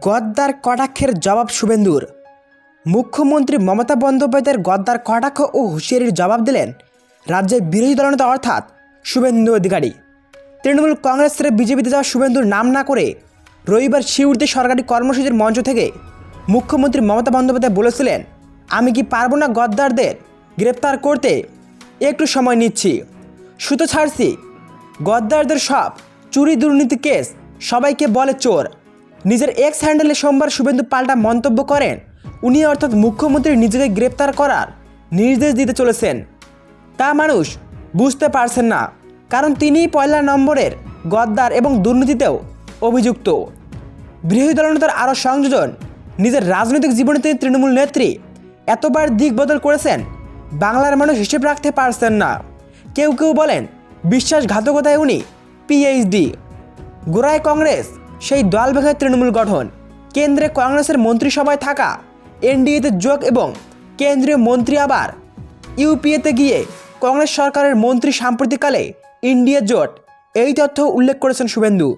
গদ্দার কটাক্ষের জবাব শুভেন্দুর। মুখ্যমন্ত্রী মমতা বন্দ্যোপাধ্যায়ের গদ্দার কটাক্ষ ও হুঁশিয়ারির জবাব দিলেন রাজ্যের বিরোধী দলনেতা অর্থাৎ শুভেন্দু অধিকারী। তৃণমূল কংগ্রেস ছেড়ে বিজেপিতে যাওয়া শুভেন্দুর নাম না করে রবিবার সিউড়িতে সরকারি কর্মসূচির মঞ্চ থেকে মুখ্যমন্ত্রী মমতা বন্দ্যোপাধ্যায় বলেছিলেন, আমি কি পারবো না গদ্দারদের গ্রেপ্তার করতে? একটু সময় নিচ্ছি, সুতো ছাড়ছি। গদ্দারদের সব চুরি দুর্নীতি কেস সবাইকে বলে চোর। নিজের এক্স হ্যান্ডেলে সোমবার শুভেন্দু পাল্টা মন্তব্য করেন, উনি অর্থাৎ মুখ্যমন্ত্রী নিজেকে গ্রেপ্তার করার নির্দেশ দিতে চলেছেন। তা মানুষ বুঝতে পারছেন না, কারণ তিনিই পয়লা নম্বরের গদ্দার এবং দুর্নীতিতেও অভিযুক্ত। বিরোধী দলনেতার আরও সংযোজন, নিজের রাজনৈতিক জীবনে তিনি তৃণমূল নেত্রী এতবার দিক বদল করেছেন, বাংলার মানুষ হিসেব রাখতে পারছেন না। কেউ কেউ বলেন বিশ্বাসঘাতকতায় উনি পিএইচডি। গোড়ায় কংগ্রেস, সেই দল ভেঙে তৃণমূল গঠন, কেন্দ্রে কংগ্রেসের মন্ত্রিসভায় থাকা, এনডিএতে যোগ এবং কেন্দ্রীয় মন্ত্রী আবার ইউপিএতে গিয়ে কংগ্রেস সরকারের মন্ত্রী, সাম্প্রতিককালে ইন্ডিয়া জোট, এই তথ্য উল্লেখ করেছেন শুভেন্দু।